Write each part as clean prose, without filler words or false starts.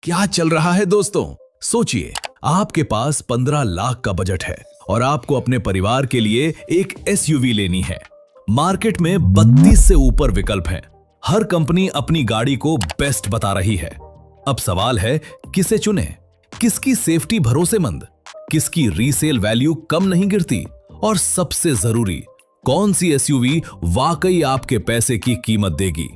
क्या चल रहा है दोस्तों? सोचिए, आपके पास 15 लाख का बजट है और आपको अपने परिवार के लिए एक एसयूवी लेनी है। मार्केट में 32 से ऊपर विकल्प हैं। हर कंपनी अपनी गाड़ी को बेस्ट बता रही है। अब सवाल है, किसे चुने? किसकी सेफ्टी भरोसेमंद, किसकी रीसेल वैल्यू कम नहीं गिरती, और सबसे जरूरी, कौन सी एसयूवी वाकई आपके पैसे की कीमत देगी?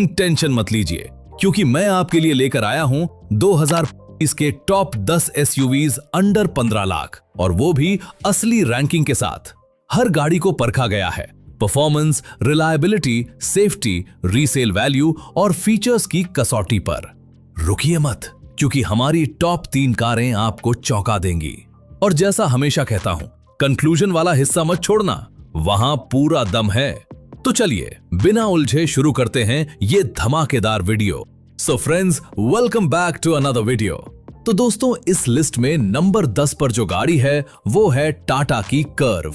टेंशन मत लीजिए, क्योंकि मैं आपके लिए लेकर आया हूं 2020 के टॉप 10 एसयूवीज अंडर 15 लाख, और वो भी असली रैंकिंग के साथ। हर गाड़ी को परखा गया है performance, reliability, safety, resale value और फीचर्स की कसौटी पर। रुकिए मत, क्योंकि हमारी टॉप 3 कारें आपको चौंका देंगी। और जैसा हमेशा कहता हूं, कंक्लूजन वाला हिस्सा मत छोड़ना, वहां पूरा दम है। तो चलिए बिना उलझे शुरू करते हैं ये धमाकेदार video. So friends, welcome back to another video. तो दोस्तों, इस लिस्ट में नंबर 10 पर जो गाड़ी है वो है टाटा की कर्व।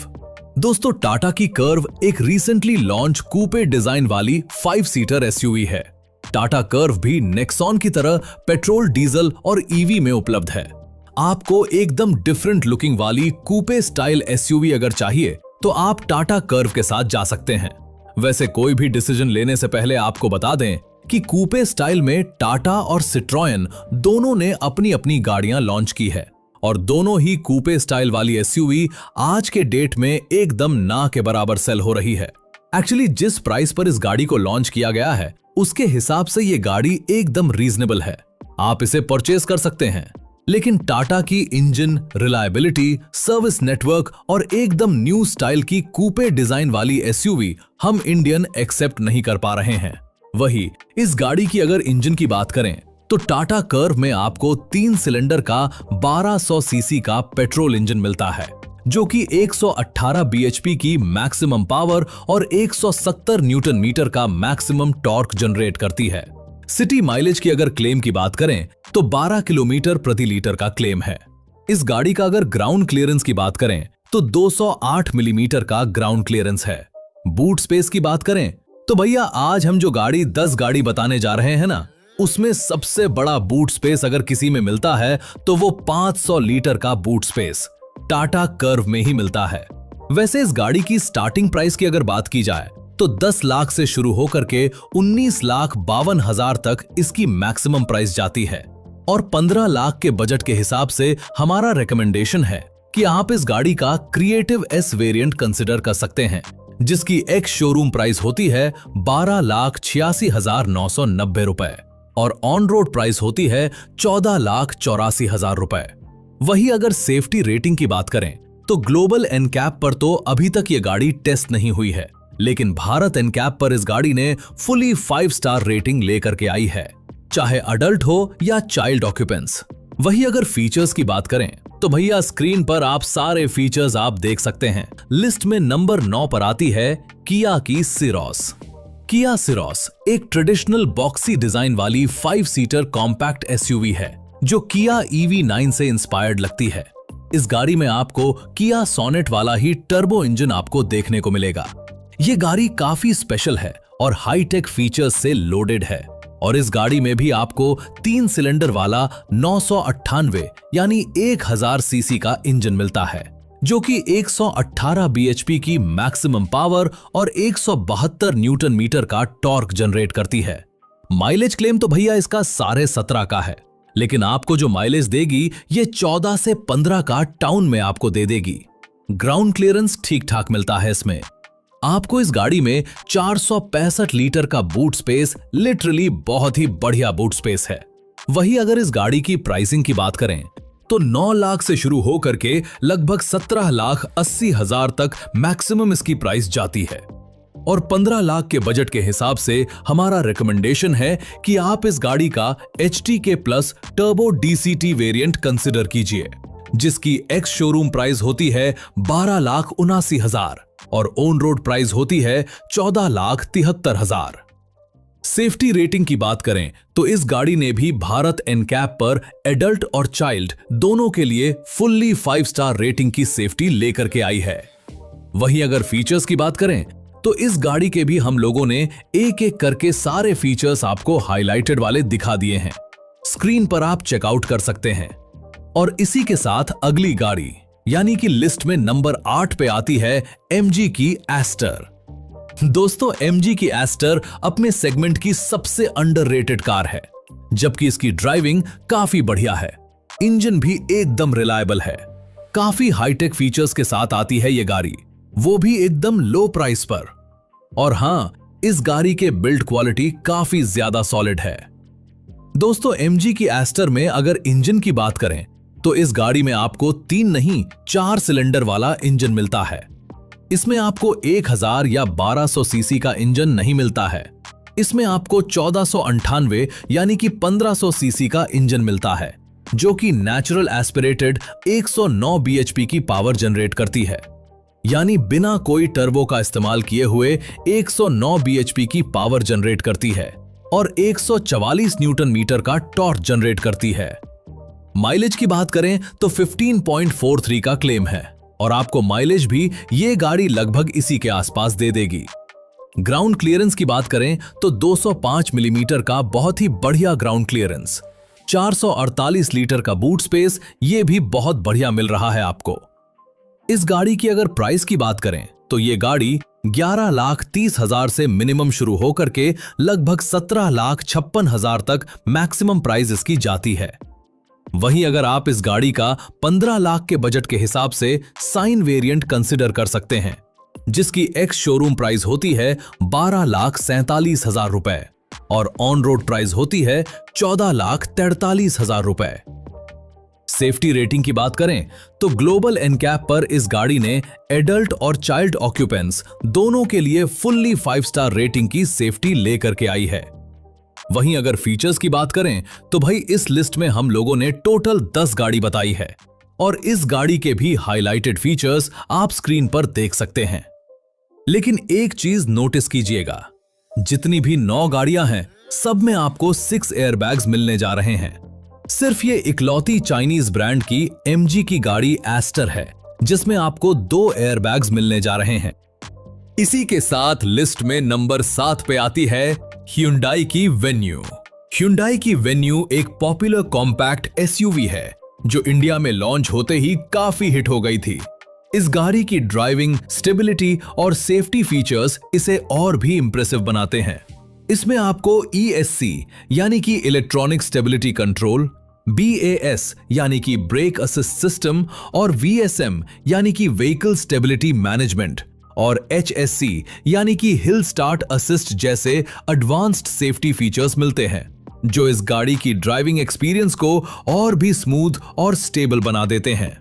दोस्तों, टाटा की कर्व एक रिसेंटली लॉन्च कूपे डिजाइन वाली 5 सीटर एसयूवी है। टाटा कर्व भी नेक्सॉन की तरह पेट्रोल, डीजल और ईवी में उपलब्ध है। आपको एकदम डिफरेंट लुकिंग वाली कूपे स्टाइल एसयूवी अगर चाहिए तो आप टाटा कर्व के साथ जा सकते हैं। वैसे कोई भी डिसीजन लेने से पहले आपको बता दें कि कूपे स्टाइल में टाटा और सिट्रोयन दोनों ने अपनी अपनी गाड़ियां लॉन्च की है, और दोनों ही कूपे स्टाइल वाली एसयूवी आज के डेट में एकदम ना के बराबर सेल हो रही है। एक्चुअली जिस प्राइस पर इस गाड़ी को लॉन्च किया गया है उसके हिसाब से ये गाड़ी एकदम रीजनेबल है, आप इसे परचेज कर सकते हैं। लेकिन टाटा की इंजन, रिलायबिलिटी, सर्विस नेटवर्क और एकदम न्यू स्टाइल की कूपे डिजाइन वाली एसयूवी हम इंडियन एक्सेप्ट नहीं कर पा रहे हैं। वही इस गाड़ी की अगर इंजन की बात करें तो टाटा कर्व में आपको 3 सिलेंडर का 1200 सीसी का पेट्रोल इंजन मिलता है, जो कि 118 बीएचपी की मैक्सिमम पावर और 170 न्यूटन मीटर का मैक्सिमम टॉर्क जनरेट करती है। सिटी माइलेज की अगर क्लेम की बात करें तो 12 किलोमीटर प्रति लीटर का क्लेम है। इस गाड़ी का अगर ग्राउंड क्लियरेंस की बात करें तो 208 मिलीमीटर का ग्राउंड क्लियरेंस है। बूट स्पेस की बात करें तो भैया, आज हम जो गाड़ी 10 गाड़ी बताने जा रहे हैं ना, उसमें सबसे बड़ा बूट स्पेस अगर किसी में मिलता है तो वो 500 लीटर का बूट स्पेस टाटा कर्व में ही मिलता है। वैसे इस गाड़ी की स्टार्टिंग प्राइस की अगर बात की जाए तो 10 लाख से शुरू होकर के 19,52,000 तक इसकी मैक्सिमम प्राइस जाती है, और 15 लाख के बजट के हिसाब से हमारा रिकमेंडेशन है कि आप इस गाड़ी का क्रिएटिव एस वेरिएंट कंसिडर कर सकते हैं, जिसकी एक्स शोरूम प्राइस होती है 12,86,990 रुपए और ऑन रोड प्राइस होती है 14,84,000 रुपए। वही अगर सेफ्टी रेटिंग की बात करें तो ग्लोबल एनकैप पर तो अभी तक ये गाड़ी टेस्ट नहीं हुई है, लेकिन भारत एनकैप पर इस गाड़ी ने फुली 5 स्टार रेटिंग लेकर के आई है, चाहे अडल्ट हो या चाइल्ड ऑक्यूपेंट्स। वही अगर फीचर्स की बात करें तो भैया, स्क्रीन पर आप सारे फीचर्स आप देख सकते हैं। लिस्ट में नंबर 9 पर आती है किया की सिरोस। किया सिरोस एक ट्रेडिशनल बॉक्सी डिजाइन वाली 5 सीटर कॉम्पैक्ट एसयूवी है, जो किया EV9 से इंस्पायर्ड लगती है। इस गाड़ी में आपको किया सोनेट वाला ही टर्बो इंजन आपको देखने को मिलेगा। ये गाड़ी काफी स्पेशल है और हाईटेक फीचर्स से लोडेड है, और इस गाड़ी में भी आपको 3 सिलेंडर वाला 998 यानी 1000 सीसी का इंजन मिलता है, जो कि 118 बीएचपी की मैक्सिमम पावर और 172 न्यूटन मीटर का टॉर्क जनरेट करती है। माइलेज क्लेम तो भैया इसका 17.5 का है, लेकिन आपको जो माइलेज देगी ये 14 से 15 का टाउन में आपको दे देगी। ग्राउंड क्लियरेंस ठीक ठाक मिलता है इसमें। आपको इस गाड़ी में 465 लीटर का बूट स्पेस, लिटरली बहुत ही बढ़िया बूट स्पेस है। वही अगर इस गाड़ी की प्राइसिंग की बात करें तो 9 लाख से शुरू होकर के लगभग 17,80,000 तक मैक्सिमम इसकी प्राइस जाती है, और 15 लाख के बजट के हिसाब से हमारा रिकमेंडेशन है कि आप इस गाड़ी का HTK plus turbo DCT variant consider कीजिए, जिसकी एक्स शोरूम प्राइस होती है 12,79,000 और ऑन रोड प्राइस होती है 14,73,000। सेफ्टी रेटिंग की बात करें तो इस गाड़ी ने भी भारत एनकैप पर एडल्ट और चाइल्ड दोनों के लिए फुल्ली 5 स्टार रेटिंग की सेफ्टी लेकर के आई है। वहीं अगर फीचर्स की बात करें तो इस गाड़ी के भी हम लोगों ने एक एक करके सारे फीचर्स आपको हाईलाइटेड वाले दिखा दिए हैं। स्क्रीन पर आप चेकआउट कर सकते हैं। और इसी के साथ अगली गाड़ी यानी कि लिस्ट में नंबर 8 पे आती है MG की एस्टर। दोस्तों, MG की एस्टर अपने सेगमेंट की सबसे अंडररेटेड कार है, जबकि इसकी ड्राइविंग काफी बढ़िया है। इंजन भी एकदम रिलायबल है। काफी हाईटेक फीचर्स के साथ आती है ये गाड़ी, वो भी एकदम लो प्राइस पर। और हां, इस गाड़ी के बिल्ड क्वालिटी काफी ज्यादा सॉलिड है। दोस्तों, MG की एस्टर में अगर इंजन की बात करें तो इस गाड़ी में आपको 3 नहीं 4 सिलेंडर वाला इंजन मिलता है। इसमें आपको 1000 या 1200 सीसी का इंजन नहीं मिलता है। इसमें आपको 1498 यानी कि 1500 सीसी का इंजन मिलता है, जो कि नेचुरल एस्पिरेटेड 109 bhp की पावर जनरेट करती है। यानी बिना कोई टर्बो का इस्तेमाल किए हुए 109 bhp की पावर जनरेट करती है और 144 न्यूटन मीटर का टॉर्क जनरेट करती है। माइलेज की बात करें तो 15.43 का क्लेम है और आपको माइलेज भी ये गाड़ी लगभग इसी के आसपास दे देगी। ग्राउंड क्लियरेंस की बात करें तो 205 मिलीमीटर का बहुत ही बढ़िया ग्राउंड क्लियरेंस, 448 लीटर का बूट स्पेस, ये भी बहुत बढ़िया मिल रहा है आपको। इस गाड़ी की अगर प्राइस की बात करें तो ये गाड़ी 11,30,000 से मिनिमम शुरू होकर के लगभग 17,56,000 तक मैक्सिमम प्राइस इसकी जाती है। वहीं अगर आप इस गाड़ी का 15 लाख के बजट के हिसाब से साइन वेरिएंट कंसिडर कर सकते हैं, जिसकी एक्स शोरूम प्राइस होती है 12,47,000 रुपए और ऑन रोड प्राइस होती है 14,43,000 रुपए। सेफ्टी रेटिंग की बात करें तो ग्लोबल एनकैप पर इस गाड़ी ने एडल्ट और चाइल्ड ऑक्यूपेंट्स दोनों के लिए फुल्ली 5 स्टार रेटिंग की सेफ्टी लेकर के आई है। वहीं अगर फीचर्स की बात करें तो भाई इस लिस्ट में हम लोगों ने टोटल 10 गाड़ी बताई है और इस गाड़ी के भी हाइलाइटेड फीचर्स आप स्क्रीन पर देख सकते हैं। लेकिन एक चीज नोटिस कीजिएगा, जितनी भी 9 गाड़ियां हैं सब में आपको 6 एयरबैग्स मिलने जा रहे हैं। सिर्फ ये इकलौती चाइनीज ब्रांड की MG की गाड़ी एस्टर है जिसमें आपको 2 एयरबैग्स मिलने जा रहे हैं। इसी के साथ लिस्ट में नंबर 7 पे आती है Hyundai की वेन्यू। Hyundai की वेन्यू एक पॉपुलर कॉम्पैक्ट SUV है जो इंडिया में लॉन्च होते ही काफी हिट हो गई थी। इस गाड़ी की ड्राइविंग, स्टेबिलिटी और सेफ्टी फीचर्स इसे और भी इंप्रेसिव बनाते हैं। इसमें आपको ESC यानी कि इलेक्ट्रॉनिक स्टेबिलिटी कंट्रोल, BAS यानी कि ब्रेक असिस्ट सिस्टम और VSM यानी कि व्हीकल स्टेबिलिटी मैनेजमेंट और HSC यानी कि हिल स्टार्ट असिस्ट जैसे एडवांस्ड सेफ्टी फीचर्स मिलते हैं, जो इस गाड़ी की ड्राइविंग एक्सपीरियंस को और भी स्मूथ और स्टेबल बना देते हैं।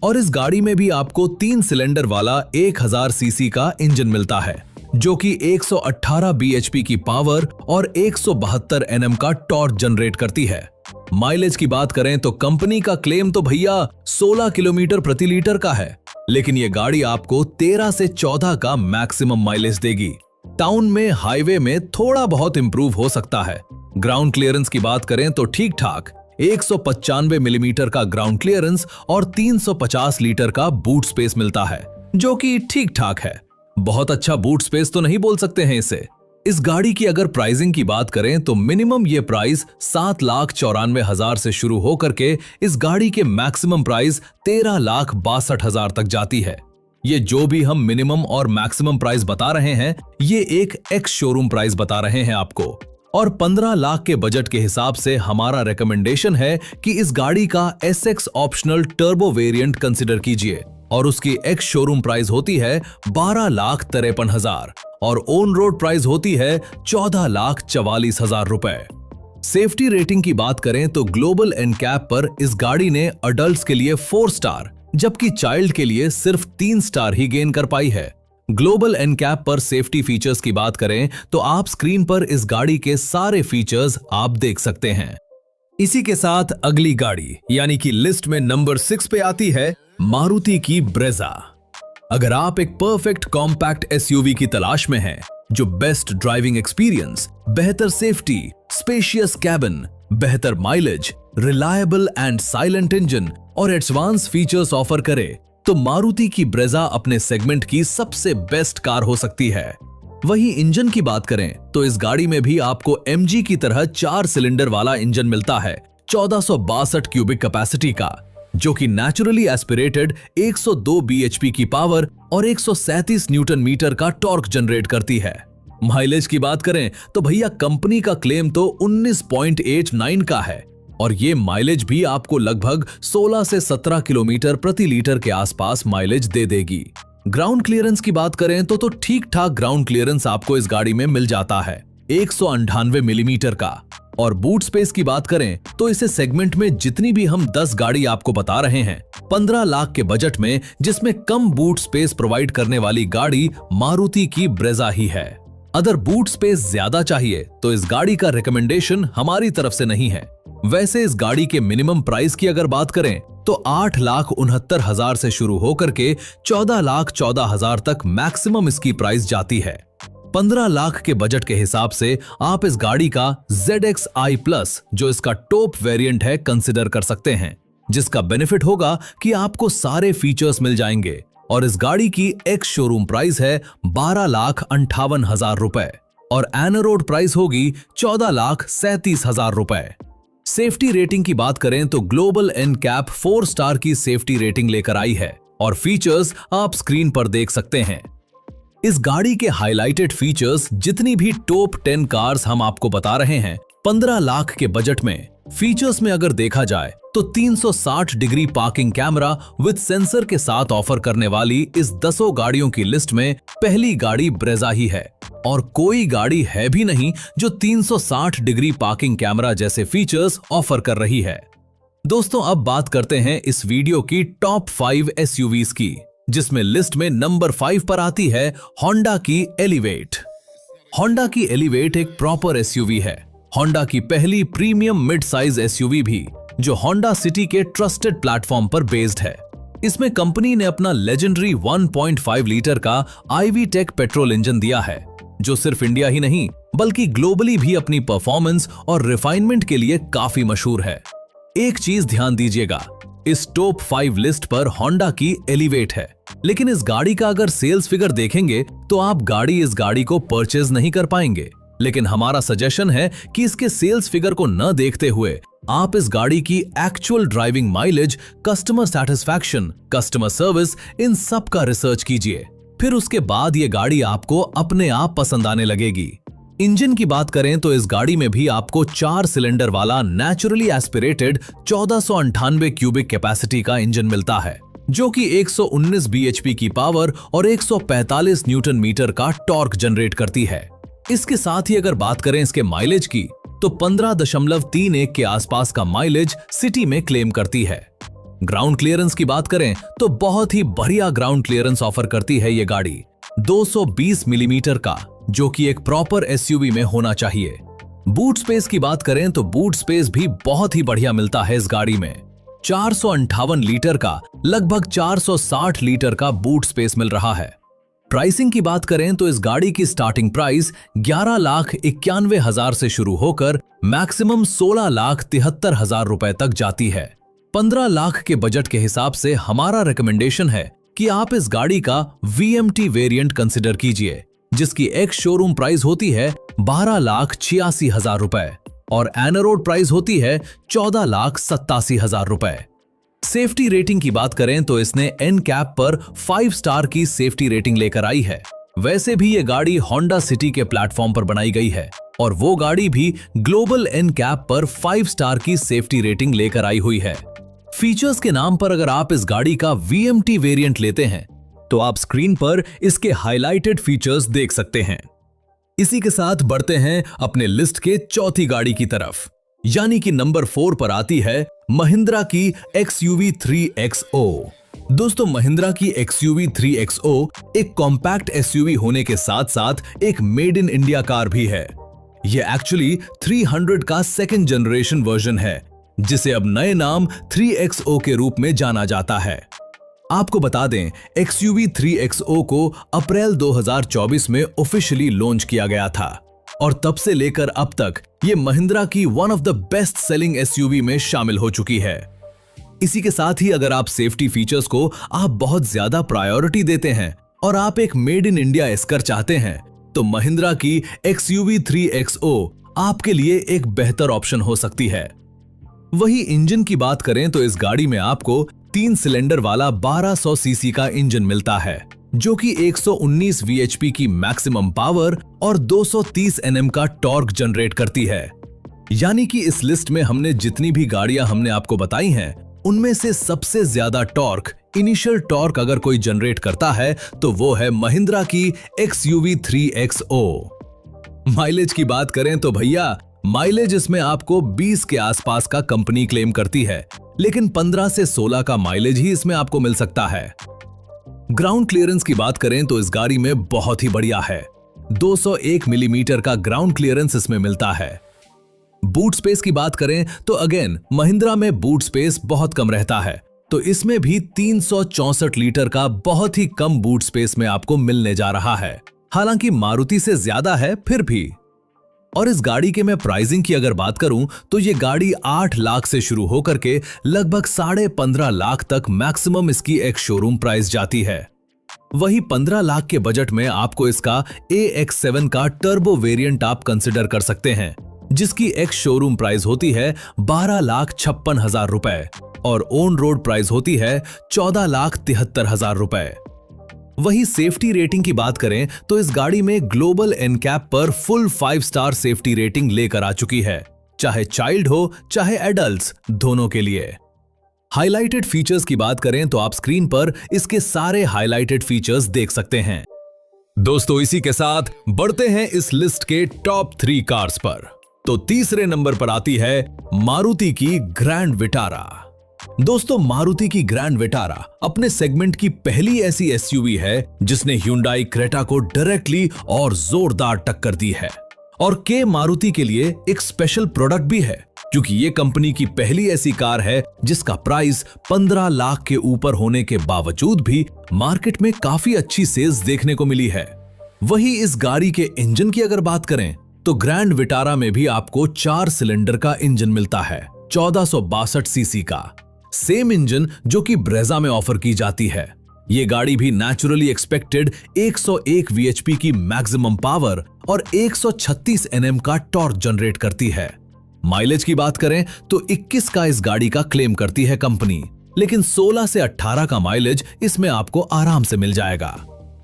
और इस गाड़ी में भी आपको 3 सिलेंडर वाला 1000 सीसी का इंजन मिलता है, जो कि 118 bhp की पावर और 172 Nm का टॉर्क जनरेट करती है। माइलेज की बात करें तो कंपनी का क्लेम तो भैया 16 किलोमीटर प्रति लीटर का है, लेकिन ये गाड़ी आपको 13 से 14 का मैक्सिमम माइलेज देगी। टाउन में, हाईवे में थोड़ा बहुत इंप्रूव हो सकता है। ग्राउंड क्लियरेंस की बात करें तो ठीक ठाक 195 मिलीमीटर का ग्राउंड क्लियरेंस और 350 लीटर का बूट स्पेस मिलता है, जो कि ठीक ठाक है। बहुत अच्छा बूट स्पेस तो नहीं बोल सकते हैं इसे। इस गाड़ी की अगर प्राइसिंग की बात करें तो मिनिमम ये प्राइस 7,94,000 से शुरू होकर के इस गाड़ी के मैक्सिमम प्राइस 13,62,000 तक जाती है। ये जो भी हम मिनिमम और मैक्सिमम प्राइस बता रहे हैं, ये एक एक्स शोरूम प्राइस बता रहे हैं आपको। और 15 लाख के बजट के हिसाब से हमारा रिकमेंडेशन है कि इस गाड़ी का SX optional turbo variant consider कीजिए और उसकी एक्स शोरूम प्राइस होती है 12,53,000 और ऑन रोड प्राइस होती है 14,44,000 रुपए। सेफ्टी रेटिंग की बात करें तो ग्लोबल एनकैप पर इस गाड़ी ने अडल्ट्स के लिए 4 स्टार जबकि चाइल्ड के लिए सिर्फ 3 स्टार ही गेन कर पाई है। ग्लोबल एनकैप पर सेफ्टी फीचर्स की बात करें तो आप स्क्रीन पर इस गाड़ी के सारे फीचर्स आप देख सकते हैं। इसी के साथ अगली गाड़ी यानी कि लिस्ट में नंबर 6 पे आती है मारुति की ब्रेजा। अगर आप एक परफेक्ट कॉम्पैक्ट SUV की तलाश में हैं, जो बेस्ट ड्राइविंग एक्सपीरियंस, बेहतर सेफ्टी, स्पेशियस कैबिन, बेहतर mileage, reliable and silent engine और एडवांस फीचर्स ऑफर करे, तो मारुति की ब्रेजा अपने सेगमेंट की सबसे बेस्ट कार हो सकती है। वहीं इंजन की बात करें तो इस गाड़ी में भी आपको MG की तरह 4 सिलेंडर वाला इंजन मिलता है 1462 क्यूबिक कैपेसिटी का, जो कि नेचुरली एस्पिरेटेड 102 bhp की पावर और 137 न्यूटन मीटर का टॉर्क जनरेट करती है। माइलेज की बात करें तो भैया कंपनी का क्लेम तो 19.89 का है और ये माइलेज भी आपको लगभग 16 से 17 किलोमीटर प्रति लीटर के आसपास माइलेज दे देगी। ग्राउंड क्लियरेंस की बात करें तो ठीक ठाक ग्राउंड क्लियरेंस आपको इस गाड़ी में मिल जाता है 198 मिलीमीटर का। और बूट स्पेस की बात करें तो इसे सेगमेंट में जितनी भी हम 10 गाड़ी आपको बता रहे हैं 15 लाख के बजट में जिसमें कम बूट स्पेस प्रोवाइड करने वाली गाड़ी मारुति की ब्रेजा ही है। अगर बूट स्पेस ज्यादा चाहिए तो इस गाड़ी का रिकमेंडेशन हमारी तरफ से नहीं है। वैसे इस गाड़ी के मिनिमम प्राइस की अगर बात करें तो 8,69,000 से शुरू होकर के 14,14,000 तक मैक्सिमम इसकी प्राइस जाती है। 15 लाख के बजट के हिसाब से आप इस गाड़ी का ZX-i Plus जो इसका टॉप वेरिएंट है कंसिडर कर सकते हैं, जिसका बेनिफिट होगा कि आपको सारे फीचर्स मिल जाएंगे और इस गाड़ी की एक्स शोरूम प्राइस है 12,58,000 रुपए और एन रोड प्राइस होगी 14,37,000 रुपए। सेफ्टी रेटिंग की बात करें तो ग्लोबल NCAP 4 स्टार की सेफ्टी रेटिंग लेकर आई है और फीचर्स आप स्क्रीन पर देख सकते हैं। इस गाड़ी के हाइलाइटेड फीचर्स जितनी भी टॉप 10 कार्स हम आपको बता रहे हैं 15 लाख के बजट में, फीचर्स में अगर देखा जाए तो 360 degree parking camera with sensor के साथ ऑफर करने वाली इस 10 गाड़ियों की लिस्ट में पहली गाड़ी ब्रेजा ही है और कोई गाड़ी है भी नहीं जो 360 डिग्री पार्किंग कैमरा जैसे फीचर्स ऑफर कर रही है। दोस्तों अब बात करते हैं इस वीडियो की टॉप 5 SUVs की, जिसमें लिस्ट में नंबर 5 पर आती है होंडा की एलिवेट। होंडा की एलिवेट एक प्रॉपर SUV है, होंडा की पहली प्रीमियम मिड साइज SUV भी, जो होंडा सिटी के ट्रस्टेड प्लेटफॉर्म पर बेस्ड है। इसमें कंपनी ने अपना लेजेंडरी 1.5 लीटर का IV-Tech पेट्रोल इंजन दिया है, जो सिर्फ इंडिया ही नहीं बल्कि ग्लोबली भी अपनी परफॉर्मेंस और रिफाइनमेंट के लिए काफी मशहूर है। एक चीज ध्यान दीजिएगा, इस टॉप 5 लिस्ट पर होंडा की एलिवेट है, लेकिन इस गाड़ी का अगर सेल्स फिगर देखेंगे तो आप इस गाड़ी को परचेज नहीं कर पाएंगे। लेकिन हमारा सजेशन है कि इसके सेल्स फिगर को न देखते हुए आप इस गाड़ी की actual driving mileage, customer satisfaction, customer service, इन सब का रिसर्च कीजिए, फिर उसके बाद ये गाड़ी आपको अपने आप पसंद आने लगेगी। इंजन की बात करें तो इस गाड़ी में भी आपको 4 सिलेंडर वाला नेचुरली एस्पिरेटेड 1498 क्यूबिक कैपेसिटी का इंजन मिलता है, जो कि 119 bhp की पावर और 145 न्यूटन मीटर का टॉर्क जनरेट करती है। इसके साथ ही अगर बात करें इसके माइलेज की तो 15.31 के आसपास का माइलेज सिटी में क्लेम करती है। ग्राउंड क्लियरेंस की बात करें तो बहुत ही बढ़िया ग्राउंड क्लियरेंस ऑफर करती है ये गाड़ी 220 मिलीमीटर का, जो कि एक प्रॉपर SUV में होना चाहिए। बूट स्पेस की बात करें तो बूट स्पेस भी बहुत ही बढ़िया मिलता है इस गाड़ी में। 458 लीटर का लगभग 460 लीटर का बूट स्पेस मिल रहा है। प्राइसिंग की बात करें तो इस गाड़ी की स्टार्टिंग प्राइस 11,91,000 से शुरू होकर मैक्सिमम 16,73,000 रुपए तक जाती है। 15 लाख के बजट के हिसाब से हमारा रिकमेंडेशन है कि आप इस गाड़ी का VMT वेरिएंट कंसिडर कीजिए, जिसकी एक्स शोरूम प्राइस होती है 12,86,000 रुपए और एन रोड प्राइस होती है 14,87,000 रुपए। सेफ्टी रेटिंग की बात करें तो इसने NCAP पर 5 स्टार की सेफ्टी रेटिंग लेकर आई है। वैसे भी ये गाड़ी होंडा सिटी के प्लेटफॉर्म पर बनाई गई है और वो गाड़ी भी ग्लोबल NCAP पर 5 स्टार की सेफ्टी रेटिंग लेकर आई हुई है। फीचर्स के नाम पर अगर आप इस गाड़ी का VMT वेरिएंट लेते हैं तो आप स्क्रीन पर इसके हाइलाइटेड फीचर्स देख सकते हैं। इसी के साथ बढ़ते हैं अपने लिस्ट के चौथी गाड़ी की तरफ, यानी कि नंबर 4 पर आती है महिंद्रा की XUV 3XO। दोस्तों महिंद्रा की XUV 3XO एक कॉम्पैक्ट SUV होने के साथ साथ एक मेड इन इंडिया कार भी है। यह एक्चुअली 300 का सेकंड जनरेशन वर्जन है, जिसे अब नए नाम 3XO के रूप में जाना जाता है। आपको बता दें XUV 3XO को अप्रैल 2024 में ऑफिशियली लॉन्च किया गया था और तब से लेकर अब तक ये महिंद्रा की one of the best selling SUV में शामिल हो चुकी है। इसी के साथ ही अगर आप सेफ्टी फीचर्स को आप बहुत ज्यादा प्रायोरिटी देते हैं और आप एक मेड इन इंडिया एस्कर चाहते हैं तो महिंद्रा की XUV 3XO आपके लिए एक बेहतर ऑप्शन हो सकती है। वही इंजन की बात करें तो इस गाड़ी में आपको 3 सिलेंडर वाला 1200 सीसी का इंजन मिलता है, जो कि 119 VHP की मैक्सिमम पावर और 230 Nm का टॉर्क जनरेट करती है। यानी कि इस लिस्ट में हमने जितनी भी गाड़ियां हमने आपको बताई हैं, उनमें से सबसे ज्यादा टॉर्क, इनिशियल टॉर्क अगर कोई जनरेट करता है तो वो है महिंद्रा की XUV 3XO। माइलेज की बात करें तो भैया माइलेज इसमें आपको 20 के आसपास का कंपनी क्लेम करती है, लेकिन 15 से 16 का माइलेज ही इसमें आपको मिल सकता है। ग्राउंड क्लियरेंस की बात करें तो इस गाड़ी में बहुत ही बढ़िया है। 201 मिलीमीटर का ग्राउंड क्लियरेंस इसमें मिलता है। बूट स्पेस की बात करें तो अगेन महिंद्रा में बूट स्पेस बहुत कम रहता है, तो इसमें भी 364 लीटर का बहुत ही कम बूट स्पेस में आपको मिलने जा रहा है। हालांकि मारुति से ज्यादा है फिर भी। और इस गाड़ी के मैं प्राइसिंग की अगर बात करूं तो ये गाड़ी 8 लाख से शुरू होकर के लगभग 15.5 लाख तक मैक्सिमम इसकी एक शोरूम प्राइस जाती है। वही 15 लाख के बजट में आपको इसका AX7 का टर्बो वेरिएंट आप कंसिडर कर सकते हैं, जिसकी एक्स शोरूम प्राइस होती है 12,56,000 रुपए और ऑन रोड प्राइस होती है 14,73,000 रुपए। वही सेफ्टी रेटिंग की बात करें तो इस गाड़ी में ग्लोबल एनकैप पर फुल 5 स्टार सेफ्टी रेटिंग लेकर आ चुकी है, चाहे चाइल्ड हो चाहे एडल्ट्स, दोनों के लिए। हाइलाइटेड फीचर्स की बात करें तो आप स्क्रीन पर इसके सारे हाइलाइटेड फीचर्स देख सकते हैं। दोस्तों इसी के साथ बढ़ते हैं इस लिस्ट के टॉप 3 कार्स पर। तो तीसरे नंबर पर आती है मारुति की ग्रैंड विटारा। दोस्तों मारुति की ग्रैंड विटारा अपने सेगमेंट की पहली ऐसी एसयूवी है जिसने ह्यूंडई क्रेटा को डायरेक्टली और जोरदार टक्कर दी है। और के मारुति के लिए एक स्पेशल प्रोडक्ट भी है, क्योंकि ये कंपनी की पहली ऐसी कार है जिसका प्राइस 15 लाख के ऊपर होने के बावजूद भी मार्केट में काफी अच्छी सेल्स देखने को मिली है। वही इस गाड़ी के इंजन की अगर बात करें तो ग्रैंड विटारा में भी आपको 4 सिलेंडर का इंजन मिलता है, 1462 सीसी का, सेम इंजन जो कि ब्रेजा में ऑफर की जाती है। ये गाड़ी भी नेचुरली एक्सपेक्टेड 101 VHP की मैक्सिमम पावर और 136 Nm का टॉर्क जनरेट करती है। माइलेज की बात करें तो 21 का इस गाड़ी का क्लेम करती है कंपनी, लेकिन 16 से 18 का माइलेज इसमें आपको आराम से मिल जाएगा।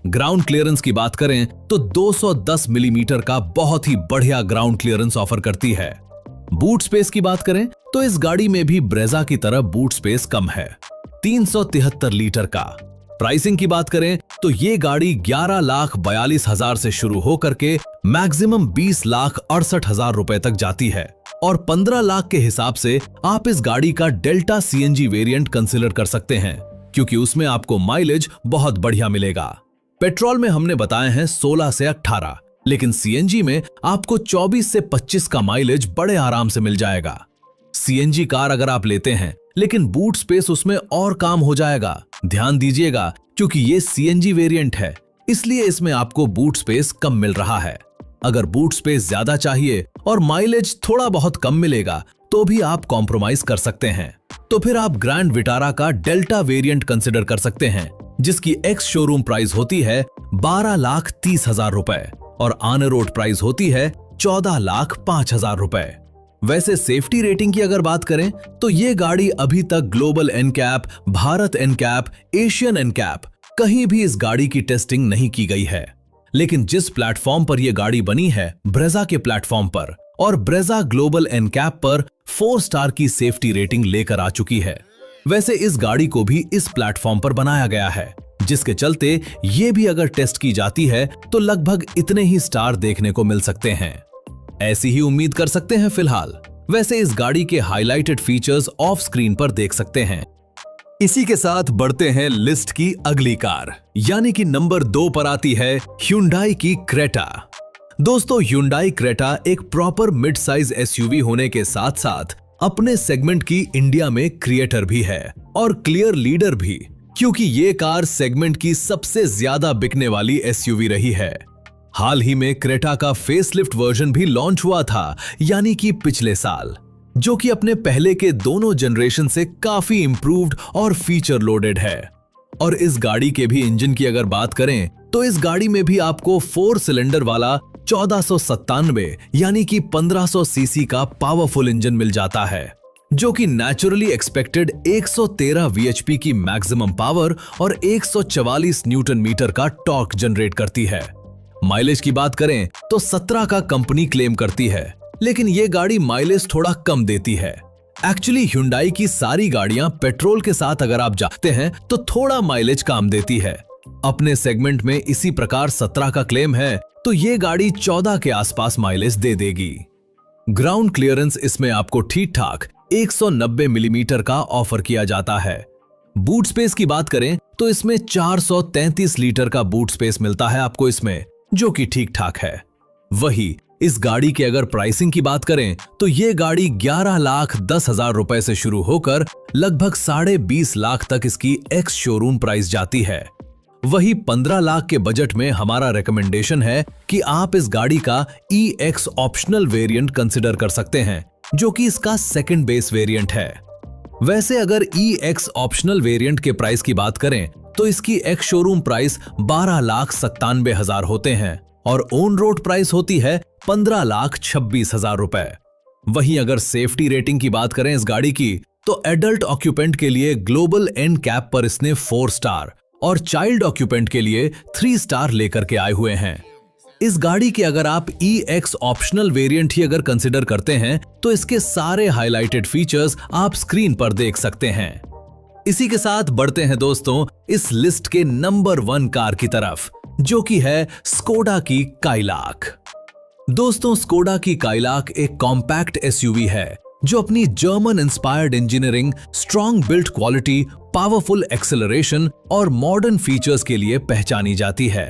ग्राउंड क्लियरेंस की बात करें तो 210 मिलीमीटर का बहुत ही बढ़िया ग्राउंड क्लियरेंस ऑफर करती है। बूट स्पेस की बात करें तो इस गाड़ी में भी ब्रेजा की तरह बूट स्पेस कम है, 373 लीटर का। प्राइसिंग की बात करें तो ये गाड़ी 11,42,000 से शुरू होकर के मैक्सिमम 20,68,000 रुपए तक जाती है और 15 लाख के हिसाब से आप इस गाड़ी का डेल्टा CNG वेरिएंट कंसीडर कर सकते हैं, क्योंकि उसमें आपको माइलेज बहुत बढ़िया मिलेगा। पेट्रोल में हमने बताए हैं 16 से 18, लेकिन CNG में आपको 24 से 25 का माइलेज बड़े आराम से मिल जाएगा। CNG कार अगर आप लेते हैं लेकिन बूट स्पेस उसमें और काम हो जाएगा। ध्यान दीजिएगा, क्योंकि ये CNG वेरिएंट है, इसलिए इसमें आपको बूट स्पेस कम मिल रहा है। अगर बूट स्पेस ज्यादा चाहिए और माइलेज थोड़ा बहुत कम मिलेगा तो भी आप कॉम्प्रोमाइज कर सकते हैं। तो फिर आप ग्रैंड विटारा का डेल्टा वेरिएंट कंसिडर कर सकते हैं, जिसकी एक्स शोरूम प्राइस होती है 12,30,000 रुपए और ऑन रोड प्राइस होती है 14,05,000 रुपए। वैसे सेफ्टी रेटिंग की अगर बात करें तो ये गाड़ी अभी तक global NCAP, Bharat NCAP, Asian NCAP कहीं भी इस गाड़ी की टेस्टिंग नहीं की गई है। लेकिन जिस प्लेटफॉर्म पर यह गाड़ी बनी है, ब्रेजा के प्लेटफॉर्म पर, और ब्रेजा ग्लोबल एनकैप पर 4 स्टार की सेफ्टी रेटिंग लेकर आ चुकी है। वैसे इस गाड़ी को भी इस प्लेटफॉर्म पर बनाया गया है, जिसके चलते ये भी अगर टेस्ट की जाती है तो लगभग इतने ही स्टार देखने को मिल सकते हैं। ऐसी ही उम्मीद कर सकते हैं फिलहाल। वैसे इस गाड़ी के हाइलाइटेड फीचर्स ऑफ स्क्रीन पर देख सकते हैं। इसी के साथ बढ़ते हैं लिस्ट की अगली कार, यानी कि नंबर 2 पर आती है ह्यूंडई की क्रेटा। दोस्तों ह्यूंडई क्रेटा एक प्रॉपर मिड साइज SUV होने के साथ साथ अपने सेगमेंट की इंडिया में क्रिएटर भी है और क्लियर लीडर भी, क्योंकि ये कार सेगमेंट की सबसे ज्यादा बिकने वाली SUV रही है। हाल ही में क्रेटा का फेसलिफ्ट वर्जन भी लॉन्च हुआ था, यानी कि पिछले साल, जो कि अपने पहले के दोनों जनरेशन से काफी इंप्रूव्ड और फीचर लोडेड है। और इस गाड़ी के भी इंजन की अगर बात करें तो इस गाड़ी में भी आपको 4 सिलेंडर वाला 1497 यानी कि 1500 सीसी का पावरफुल इंजन मिल जाता है, जो कि नेचुरली एक्सपेक्टेड 113 VHP की मैक्सिमम पावर और 144 न्यूटन मीटर का टॉर्क जनरेट करती है। माइलेज की बात करें तो 17 का कंपनी क्लेम करती है, लेकिन ये गाड़ी माइलेज थोड़ा कम देती है। एक्चुअली Hyundai की सारी गाड़ियां पेट्रोल के साथ अगर आप जाते हैं तो थोड़ा माइलेज कम देती है। अपने सेगमेंट में इसी प्रकार 17 का क्लेम है, तो ये गाड़ी 14 के आसपास माइलेज दे देगी। ग्राउंड क्लियरेंस इसमें आपको ठीक ठाक 190 मिलीमीटर का ऑफर किया जाता है। बूट स्पेस की बात करें तो इसमें 433 लीटर का बूट स्पेस मिलता है आपको इसमें, जो कि ठीक ठाक है। वही इस गाड़ी के अगर प्राइसिंग की बात करें तो ये गाड़ी 11,10,000 रुपए से शुरू होकर लगभग 20.5 लाख तक इसकी एक्स शोरूम प्राइस जाती है। वही 15 लाख के बजट में हमारा रिकमेंडेशन है कि आप इस गाड़ी का EX ऑप्शनल वेरिएंट कंसिडर कर सकते हैं, जो कि इसका सेकंड बेस वेरिएंट है। वैसे अगर EX ऑप्शनल वेरिएंट के प्राइस की बात करें तो इसकी एक्स शोरूम प्राइस 12,97,000 होते हैं और ऑन रोड प्राइस होती है 15,26,000 रुपए। वहीं अगर सेफ्टी रेटिंग की बात करें इस गाड़ी की तो एडल्ट ऑक्यूपेंट के लिए ग्लोबल NCAP पर इसने 4 स्टार और चाइल्ड ऑक्यूपेंट के लिए 3 स्टार लेकर के आए हुए हैं। इस गाड़ी के अगर आप EX ऑप्शनल वेरिएंट ही अगर कंसिडर करते हैं तो इसके सारे हाइलाइटेड फीचर्स आप स्क्रीन पर देख सकते हैं। इसी के साथ बढ़ते हैं दोस्तों इस लिस्ट के नंबर 1 कार की तरफ, जो कि है स्कोडा की काइलाक। दोस्तों स्कोडा की काइलाक एक कॉम्पैक्ट SUV है जो अपनी German inspired engineering, strong build quality, powerful acceleration और मॉडर्न फीचर्स के लिए पहचानी जाती है।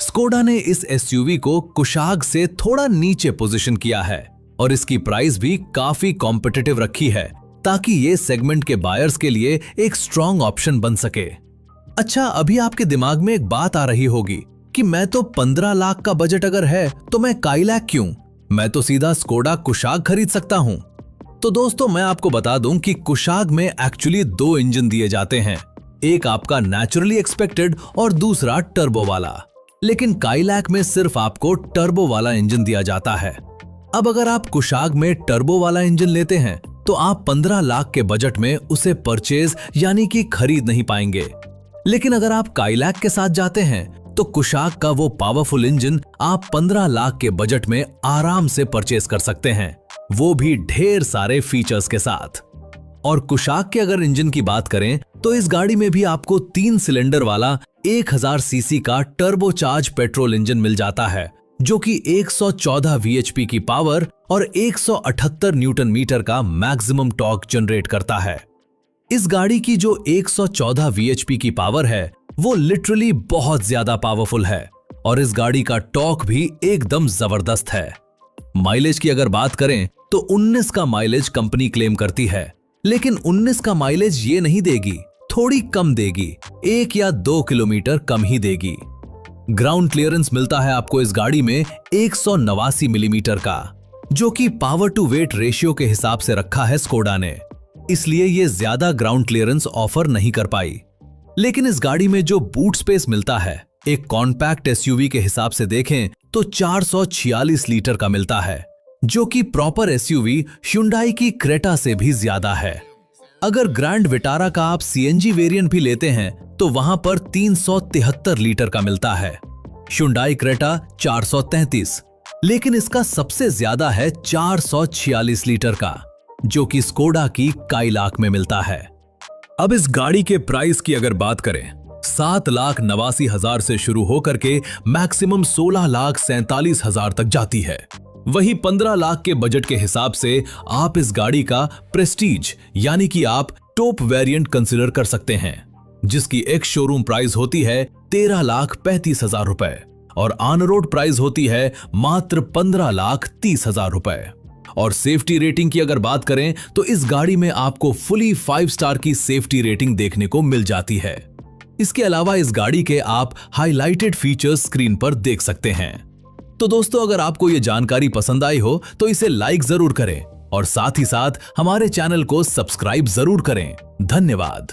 स्कोडा ने इस SUV को कुशाग से थोड़ा नीचे पोजीशन किया है और इसकी प्राइस भी काफी कॉम्पिटिटिव रखी है, ताकि ये सेगमेंट के बायर्स के लिए एक स्ट्रॉन्ग ऑप्शन बन सके। अच्छा, अभी आपके दिमाग में एक बात आ रही होगी कि मैं तो 15 लाख का बजट अगर है तो मैं काइलाक क्यों, मैं तो सीधा स्कोडा कुशाग खरीद सकता हूं। तो दोस्तों मैं आपको बता दूं कि कुशाग में एक्चुअली 2 इंजन दिए जाते हैं, एक आपका नेचुरली एक्सपेक्टेड और दूसरा टर्बो वाला। लेकिन काइलाक में सिर्फ आपको टर्बो वाला इंजन दिया जाता है। अब अगर आप कुशाग में टर्बो वाला इंजन लेते हैं तो आप 15 लाख के बजट में उसे परचेज यानी कि खरीद नहीं पाएंगे। लेकिन अगर आप काइलाक के साथ जाते हैं तो कुशाग का वो पावरफुल इंजन आप 15 लाख के बजट में आराम से परचेज कर सकते हैं, वो भी ढेर सारे फीचर्स के साथ। और कुशाग के अगर इंजन की बात करें तो इस गाड़ी में भी आपको 3 सिलेंडर वाला 1000 सीसी का टर्बोचार्ज पेट्रोल इंजन मिल जाता है, जो कि 114 VHP की पावर और 178 न्यूटन मीटर का मैक्सिमम टॉर्क जनरेट करता है। इस गाड़ी की जो 114 VHP की पावर है वो लिटरली बहुत ज्यादा पावरफुल है और इस गाड़ी का टॉर्क भी एकदम जबरदस्त है। माइलेज की अगर बात करें तो 19 का माइलेज कंपनी क्लेम करती है, लेकिन 19 का माइलेज ये नहीं देगी, थोड़ी कम देगी, 1 या 2 किलोमीटर कम ही देगी। ग्राउंड क्लियरेंस मिलता है आपको इस गाड़ी में 189 मिलीमीटर का, जो कि पावर टू वेट रेशियो के हिसाब से रखा है स्कोडा ने, इसलिए ये ज्यादा ग्राउंड क्लियरेंस ऑफर नहीं कर पाई। लेकिन इस गाड़ी में जो बूट स्पेस मिलता है एक कॉम्पैक्ट SUV के हिसाब से देखें तो 446 लीटर का मिलता है, जो कि प्रॉपर SUV Hyundai की क्रेटा से भी ज्यादा है। अगर ग्रैंड विटारा का आप CNG वेरिएंट भी लेते हैं तो वहां पर 373 लीटर का मिलता है, Hyundai क्रेटा 433, लेकिन इसका सबसे ज्यादा है 446 लीटर का, जो कि स्कोडा की काइलाक में मिलता है। अब इस गाड़ी के प्राइस की अगर बात करें 7,89,000 से शुरू होकर के मैक्सिमम 16,47,000 तक जाती है। वही 15 लाख के बजट के हिसाब से आप इस गाड़ी का प्रेस्टीज यानी कि आप टॉप वेरिएंट कंसिडर कर सकते हैं, जिसकी एक्स शोरूम प्राइस होती है 13,35,000 रुपए और ऑन रोड प्राइस होती है मात्र 15,30,000 रुपए। और सेफ्टी रेटिंग की अगर बात करें तो इस गाड़ी में आपको फुली 5 स्टार की सेफ्टी रेटिंग देखने को मिल जाती है। इसके अलावा इस गाड़ी के आप हाइलाइटेड फीचर्स स्क्रीन पर देख सकते हैं। तो दोस्तों अगर आपको ये जानकारी पसंद आई हो तो इसे लाइक जरूर करें और साथ ही साथ हमारे चैनल को सब्सक्राइब जरूर करें। धन्यवाद।